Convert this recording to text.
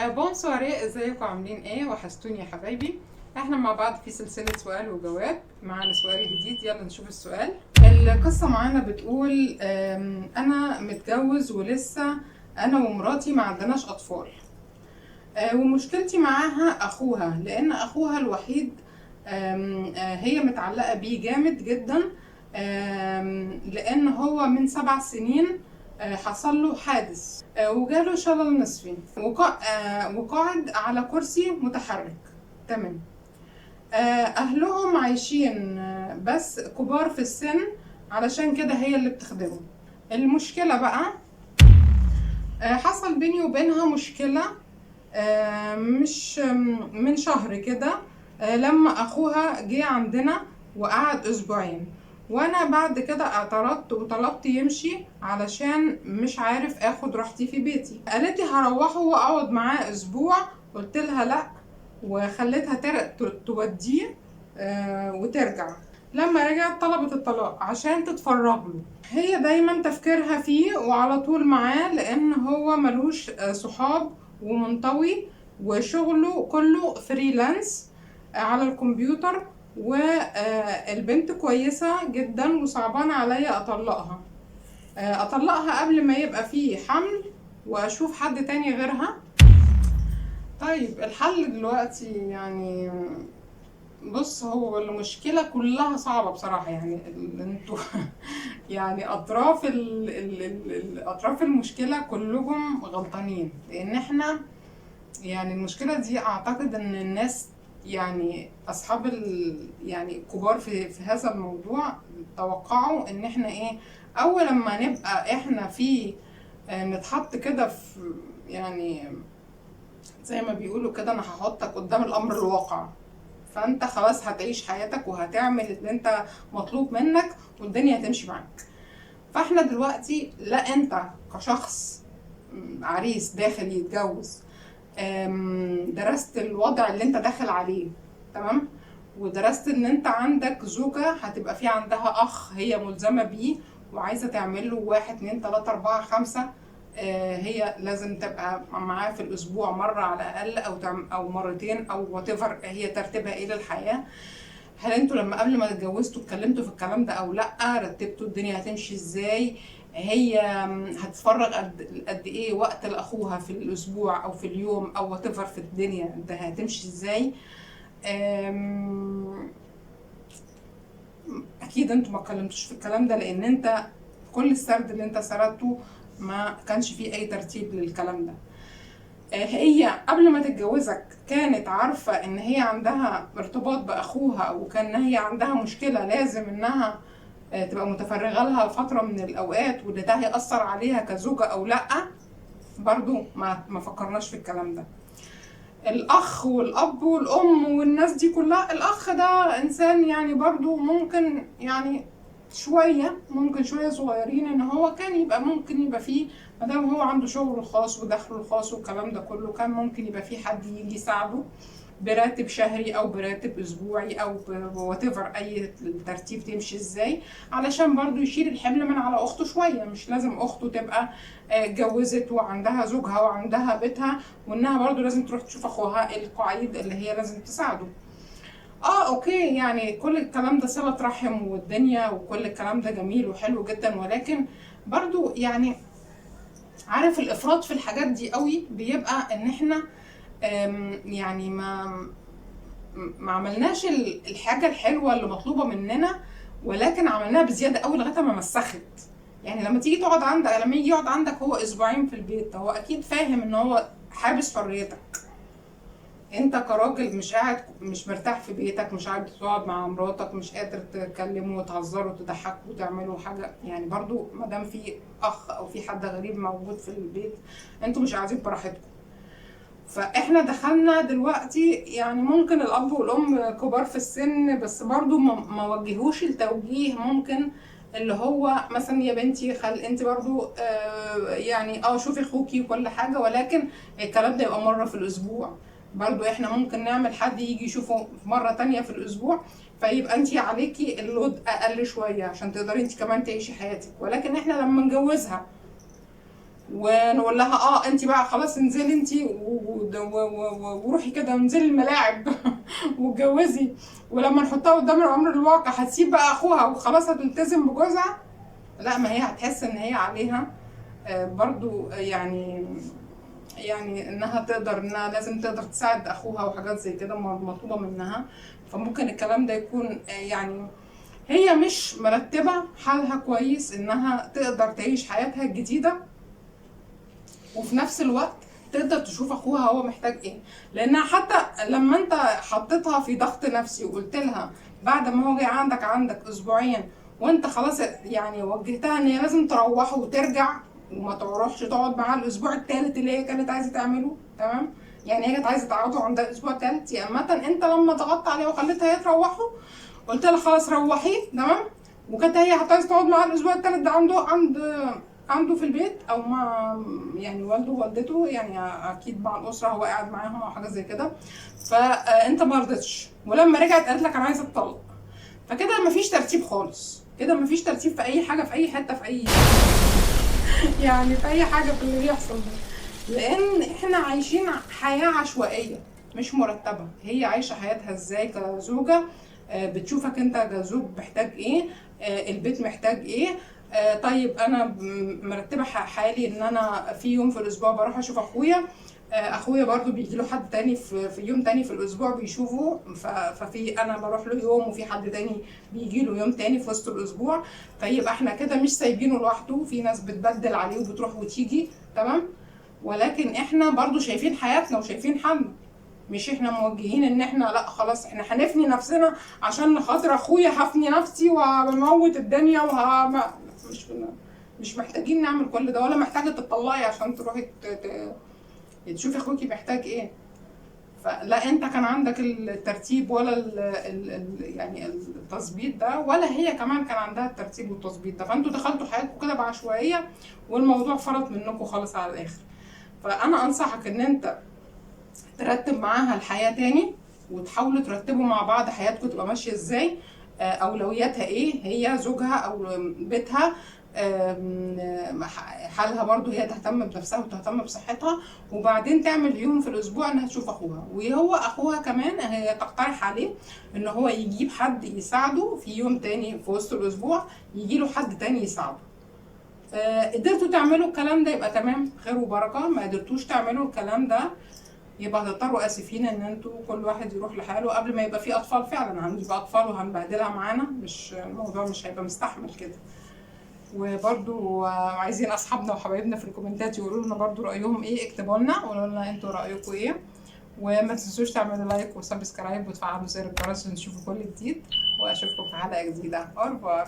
بون سواري، ازيكم عاملين ايه؟ وحشتوني يا حبايبي. احنا مع بعض في سلسلة سؤال وجواب. معانا سؤال جديد، يلا نشوف السؤال. القصة معانا بتقول انا متجوز ولسه انا ومراتي ما عندناش اطفال. ومشكلتي معاها اخوها، لان اخوها الوحيد هي متعلقة بيه جامد جدا. لان هو من 7 سنين حصل له حادث وجاله شلل نصفي وقاعد على كرسي متحرك. تمام. اهلهم عايشين بس كبار في السن، علشان كده هي اللي بتخدمه. المشكلة بقى حصل بيني وبينها مشكلة مش من شهر كده. لما اخوها جه عندنا وقعد اسبوعين، وانا بعد كده اعترضت وطلبت يمشي علشان مش عارف اخد راحتي في بيتي. قالت لي هروحه واقعد معاه اسبوع. قلت لها لا، وخليتها توديه وترجع. لما رجعت طلبت الطلاق عشان تتفرغ له. هي دايما تفكيرها فيه وعلى طول معاه، لان هو ملوش صحاب ومنطوي، وشغله كله فريلانس على الكمبيوتر. والبنت كويسة جدا وصعبان عليا اطلقها قبل ما يبقى فيه حمل واشوف حد تاني غيرها. طيب الحل دلوقتي يعني، بص، هو المشكلة كلها صعبة بصراحة. يعني انتوا يعني اطراف المشكلة كلهم غلطانين، لان احنا يعني المشكلة دي اعتقد ان الناس، يعني اصحاب يعني الكبار في هذا الموضوع توقعوا ان احنا ايه، اول لما نبقى احنا في نتحط كده في، يعني زي ما بيقولوا كده، انا هحطك قدام الامر الواقع، فانت خلاص هتعيش حياتك وهتعمل اللي انت مطلوب منك والدنيا هتمشي معاك. فاحنا دلوقتي، لا انت كشخص عريس داخل يتجوز، درست الوضع اللي انت داخل عليه، تمام، ودرست ان انت عندك زوجة هتبقى في عندها اخ هي ملزمة بيه وعايزة تعمل له 1 2 3 4 5. هي لازم تبقى معاه في الاسبوع مرة على الاقل، او مرتين، او whatever هي ترتيبها ايه للحياة. هل انتوا لما قبل ما اتجوزتوا اتكلمتوا في الكلام ده او لا؟ رتبتوا الدنيا هتمشي ازاي؟ هي هتفرغ قد ايه وقت لاخوها في الاسبوع او في اليوم او whatever في الدنيا، انت هتمشي ازاي؟ اكيد انتوا ما اتكلمتوش في الكلام ده، لان انت كل السرد اللي انت سردته ما كانش فيه اي ترتيب للكلام ده. هي قبل ما تتجوزك كانت عارفة ان هي عندها ارتباط باخوها، وكان هي عندها مشكلة لازم انها تبقى متفرغة لها فترة من الاوقات، وان ده هيأثر عليها كزوجة او لا؟ برضو ما فكرناش في الكلام ده. الاخ والاب والام والناس دي كلها، الاخ ده انسان يعني برضو ممكن، يعني ممكن شويه صغيرين ان هو كان يبقى ممكن يبقى فيه، مادام هو عنده شغله الخاص ودخله الخاص والكلام ده كله، كان ممكن يبقى فيه حد يجي يساعده براتب شهري او براتب اسبوعي او whatever اي ترتيب تمشي ازاي، علشان برضو يشيل الحمل من على اخته شويه. مش لازم اخته تبقى اتجوزت وعندها زوجها وعندها بيتها، وانها برضو لازم تروح تشوف اخوها القعيد اللي هي لازم تساعده. اوكي، يعني كل الكلام ده صلة رحم والدنيا، وكل الكلام ده جميل وحلو جدا، ولكن برضو يعني عارف الافراط في الحاجات دي قوي بيبقى ان احنا يعني ما عملناش الحاجة الحلوة اللي مطلوبة مننا، ولكن عملناها بزيادة قوي لغاية ما مسخت. يعني لما تيجي تقعد عندك، لما يجي يقعد عندك هو اسبوعين في البيت، هو اكيد فاهم ان هو حابس حريتك. انت كراجل مش قاعد، مش مرتاح في بيتك، مش قاعد تقعد مع مراتك، مش قادر تكلموا وتهزروا وتضحكوا وتعملوا حاجه. يعني برضو ما دام في اخ او في حد غريب موجود في البيت، انتوا مش قاعدين براحتكم. فاحنا دخلنا دلوقتي، يعني ممكن الاب والام كبار في السن، بس برضو ما وجهوش التوجيه ممكن اللي هو مثلا يا بنتي انت برضو يعني شوفي اخوكي وكل حاجه، ولكن الكلام ده يبقى مره في الاسبوع. برضو احنا ممكن نعمل حد يجي يشوفه مرة تانية في الاسبوع، فيبقى انت عليكي اللود اقل شوية عشان تقدري انت كمان تعيشي حياتك. ولكن احنا لما نجوزها ونقول لها انت بقى خلاص انزلي انت وروحي كده انزلي الملاعب واتجوزي، ولما نحطها قدام الامر الواقع هتسيب بقى اخوها وخلاص هتلتزم بجوزها. لا، ما هي هتحس ان هي عليها برضو يعني انها تقدر، انها لازم تقدر تساعد اخوها وحاجات زي كده مطلوبه منها. فممكن الكلام ده يكون يعني هي مش مرتبه حالها كويس انها تقدر تعيش حياتها الجديده، وفي نفس الوقت تقدر تشوف اخوها هو محتاج ايه. لانها حتى لما انت حطيتها في ضغط نفسي وقلت لها بعد ما هو جاي عندك اسبوعين وانت خلاص يعني وجهتها ان هي لازم تروح وترجع وما تروحش تقعد معاه الاسبوع الثالث اللي هي كانت عايزه تعمله، تمام؟ يعني هي كانت عايزه تقعدوا عندها الاسبوع الثالث، يا اما انت لما ضغطت عليها وخليتها هي تروحوا قلت لها خلاص روحيه، تمام؟ وكانت هي عايزه تقعد معاه الاسبوع الثالث ده عنده في البيت او مع يعني والده ووالدته، يعني اكيد مع الاسره هو قاعد معاهم او حاجه زي كده. فانت ما رضيتش، ولما رجعت قالت لك انا عايزه اتطلق. فكده مفيش ترتيب خالص، كده مفيش ترتيب في اي حاجه، في اي حته، في اي يعني في اي حاجه في اللي بيحصل ده. لان احنا عايشين حياه عشوائيه مش مرتبه. هي عايشه حياتها ازاي كزوجه، بتشوفك انت كزوج محتاج ايه، البيت محتاج ايه. طيب انا مرتبه حالي ان انا في يوم في الاسبوع بروح اشوف اخويا، اخويا برضو بيجي له حد تاني في يوم تاني في الاسبوع بيشوفه، ففي انا بروح له يوم وفي حد تاني بيجي له يوم تاني في وسط الاسبوع. فيبقى احنا كده مش سايبينه لوحده، في ناس بتبدل عليه وبتروح وتيجي، تمام؟ ولكن احنا برضو شايفين حياتنا وشايفين حالنا، مش احنا موجهين ان احنا لا خلاص احنا هنفني نفسنا عشان خاطر اخويا، هفني نفسي وهموت الدنيا مش محتاجين نعمل كل ده، ولا محتاجه تطلعي عشان تروحي تشوفي اخوكي محتاج ايه. فلا انت كان عندك الترتيب ولا يعني التظبيط ده، ولا هي كمان كان عندها الترتيب والتظبيط ده، فانتوا دخلتوا حياتكم كده بعشوائيه والموضوع فرط منكم خالص على الاخر. فانا انصحك ان انت ترتب معاها الحياه تاني، وتحاولوا ترتبوا مع بعض حياتكم تبقى ماشيه ازاي، اولوياتها ايه، هي زوجها او بيتها، حالها برضو هي تهتم بنفسها وتهتم بصحتها، وبعدين تعمل يوم في الاسبوع انها تشوف اخوها. وهو اخوها كمان هي تقترح عليه ان هو يجيب حد يساعده في يوم تاني في وسط الاسبوع، يجي له حد تاني يساعده. قدرتوا تعملوا الكلام ده يبقى تمام، خير وبركه. ما قدرتوش تعملوا الكلام ده يبقى هتضطروا اسفين ان انتوا كل واحد يروح لحاله قبل ما يبقى في اطفال فعلا. هنجيب اطفال وهنبهدلها معانا، مش الموضوع مش هيبقى مستحمل كده. وبرضو عايزين اصحابنا وحبايبنا في الكومنتات يقولوا لنا برضو رايهم ايه، اكتبوا لنا وقولوا لنا انتوا رايكم ايه. وما تنسوش تعملوا لايك وسبسكرايب وتفعلوا زر الجرس عشان تشوفوا كل جديد، واشوفكم في حلقه جديده. اورفوار.